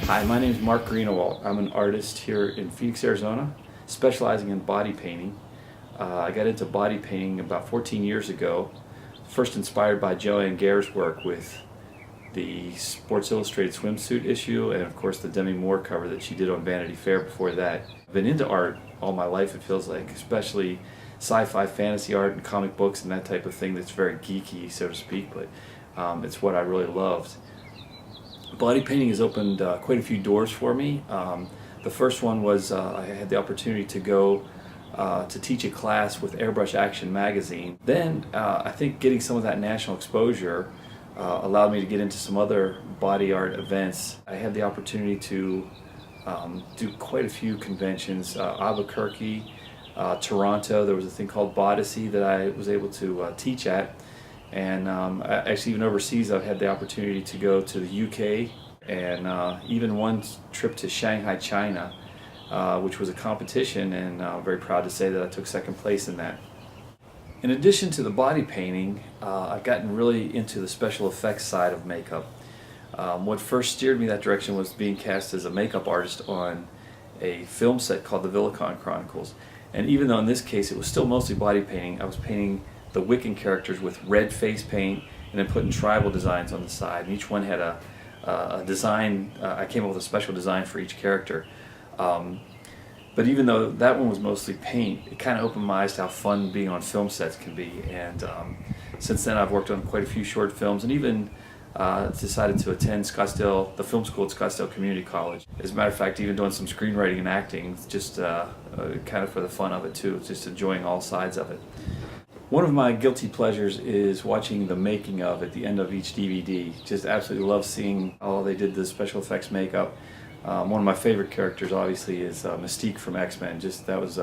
Hi, my name is Mark Greenawalt. I'm an artist here in Phoenix, Arizona, specializing in body painting. I got into body painting about 14 years ago, first inspired by Joanne Gare's work with the Sports Illustrated swimsuit issue and of course the Demi Moore cover that she did on Vanity Fair before that. I've been into art all my life, it feels like, especially sci-fi fantasy art and comic books and that type of thing that's very geeky, so to speak, but it's what I really loved. Body painting has opened quite a few doors for me. The first one was I had the opportunity to go to teach a class with Airbrush Action magazine. Then I think getting some of that national exposure allowed me to get into some other body art events. I had the opportunity to do quite a few conventions, Albuquerque, Toronto. There was a thing called Bodyssey that I was able to teach at. And actually even overseas I've had the opportunity to go to the UK and even one trip to Shanghai, China, which was a competition, and I'm very proud to say that I took second place in that. In addition to the body painting, I've gotten really into the special effects side of makeup. What first steered me that direction was being cast as a makeup artist on a film set called the Silicone Chronicles. And even though in this case it was still mostly body painting, I was painting the Wiccan characters with red face paint and then putting tribal designs on the side. And each one had a design. I came up with a special design for each character. But even though that one was mostly paint, it kind of opened my eyes to how fun being on film sets can be. And since then I've worked on quite a few short films and even decided to attend Scottsdale, the film school at Scottsdale Community College. As a matter of fact, even doing some screenwriting and acting, just kind of for the fun of it too, just enjoying all sides of it. One of my guilty pleasures is watching the making of at the end of each DVD. Just absolutely love seeing how they did the special effects makeup. One of my favorite characters obviously is Mystique from X-Men. Just that was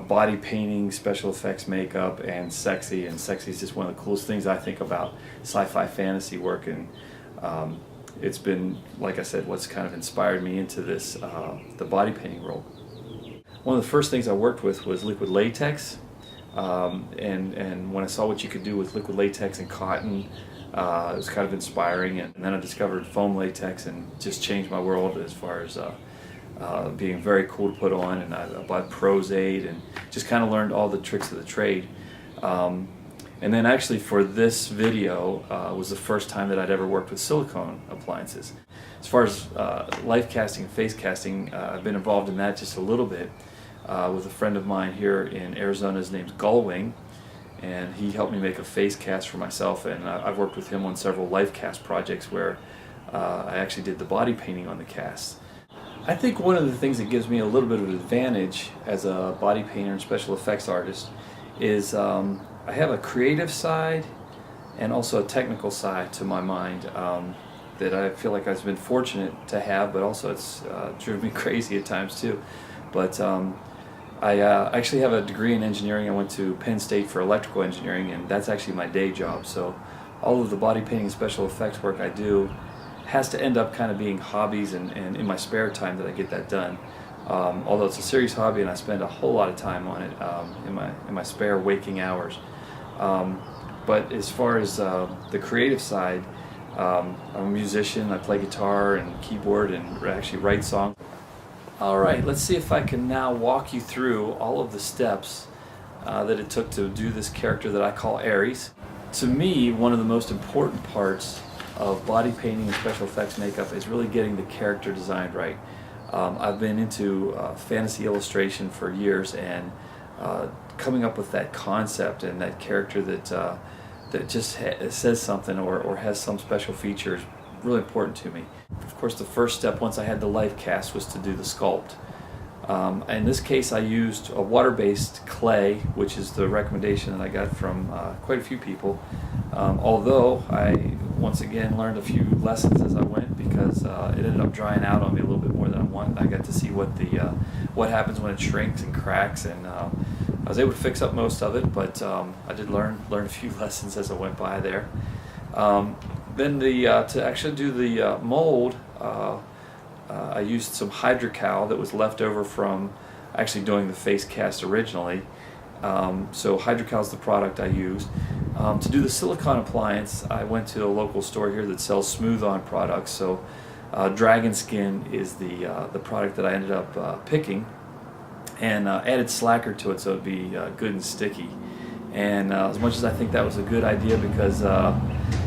body painting, special effects makeup, and sexy. And sexy is just one of the coolest things I think about sci-fi fantasy work. And it's been, like I said, what's kind of inspired me into this, the body painting role. One of the first things I worked with was liquid latex. And when I saw what you could do with liquid latex and cotton, it was kind of inspiring. And then I discovered foam latex and just changed my world as far as being very cool to put on. And I bought Pros Aid and just kind of learned all the tricks of the trade. And then actually for this video was the first time that I'd ever worked with silicone appliances. As far as life casting and face casting, I've been involved in that just a little bit. With a friend of mine here in Arizona. His name's Gullwing, and he helped me make a face cast for myself, and I've worked with him on several life cast projects where I actually did the body painting on the cast. I think one of the things that gives me a little bit of an advantage as a body painter and special effects artist is I have a creative side and also a technical side to my mind that I feel like I've been fortunate to have, but also it's driven me crazy at times too. But I actually have a degree in engineering. I went to Penn State for electrical engineering, and that's actually my day job. So all of the body painting and special effects work I do has to end up kind of being hobbies and in my spare time that I get that done. Although it's a serious hobby and I spend a whole lot of time on it in my spare waking hours. But as far as the creative side, I'm a musician. I play guitar and keyboard and actually write songs. Alright, let's see if I can now walk you through all of the steps that it took to do this character that I call Ares. To me, one of the most important parts of body painting and special effects makeup is really getting the character designed right. I've been into fantasy illustration for years, and coming up with that concept and that character that just says something or has some special features really important to me. Of course, the first step once I had the life cast was to do the sculpt. In this case I used a water-based clay, which is the recommendation that I got from quite a few people, although I once again learned a few lessons as I went because it ended up drying out on me a little bit more than I wanted. I got to see what happens when it shrinks and cracks, and I was able to fix up most of it, but I did learn a few lessons as I went by there. Then to actually do the mold, I used some hydrocal that was left over from actually doing the face cast originally. So hydrocal is the product I used. To do the silicone appliance, I went to a local store here that sells smooth-on products. So Dragon skin is the product that I ended up picking, and added slacker to it so it'd be good and sticky. And as much as I think that was a good idea because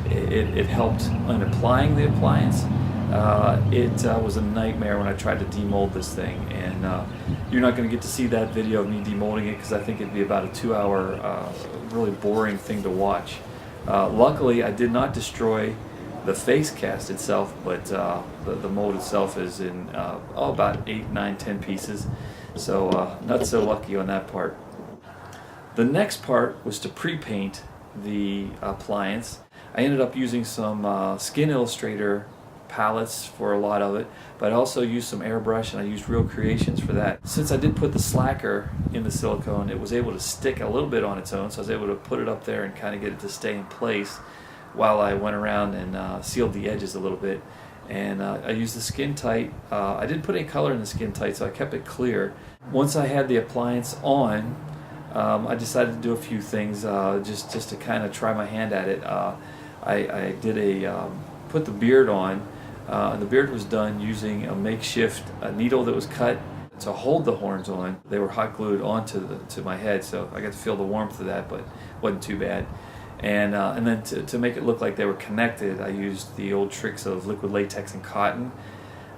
it helped in applying the appliance, it was a nightmare when I tried to demold this thing. And you're not going to get to see that video of me demolding it because I think it'd be about a 2-hour really boring thing to watch. Luckily, I did not destroy the face cast itself, but the mold itself is in about 8, 9, 10 pieces. So not so lucky on that part. The next part was to pre-paint the appliance. I ended up using some Skin Illustrator palettes for a lot of it, but I also used some airbrush, and I used Real Creations for that. Since I did put the slacker in the silicone, it was able to stick a little bit on its own, so I was able to put it up there and kind of get it to stay in place while I went around and sealed the edges a little bit. And I used the Skin Tight. I didn't put any color in the Skin Tight, so I kept it clear. Once I had the appliance on, I decided to do a few things just to kind of try my hand at it. I did put the beard on, and the beard was done using a makeshift needle that was cut to hold the horns on. They were hot glued onto to my head, so I got to feel the warmth of that, but wasn't too bad. And then to make it look like they were connected, I used the old tricks of liquid latex and cotton,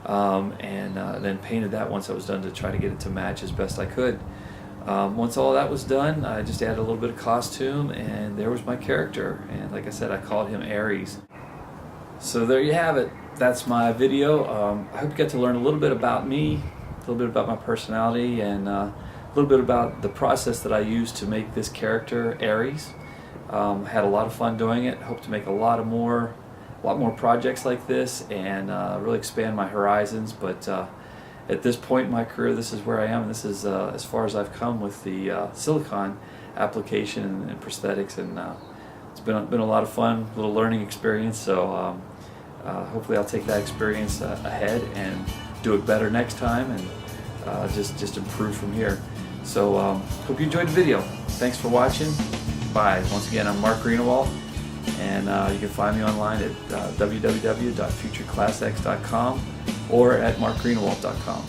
and then painted that once I was done to try to get it to match as best I could. Once all that was done, I just added a little bit of costume, and there was my character. And like I said, I called him Aries. So there you have it. That's my video. I hope you got to learn a little bit about me, a little bit about my personality, and a little bit about the process that I used to make this character, Aries. Had a lot of fun doing it. Hope to make a lot more projects like this, and really expand my horizons. But at this point in my career, this is where I am. This is as far as I've come with the silicone application and prosthetics, and it's been a lot of fun, little learning experience. So hopefully I'll take that experience ahead and do it better next time, and just improve from here. So hope you enjoyed the video. Thanks for watching. Bye. Once again, I'm Mark Greenawalt, and you can find me online at www.futureclassx.com or at markgreenawalt.com.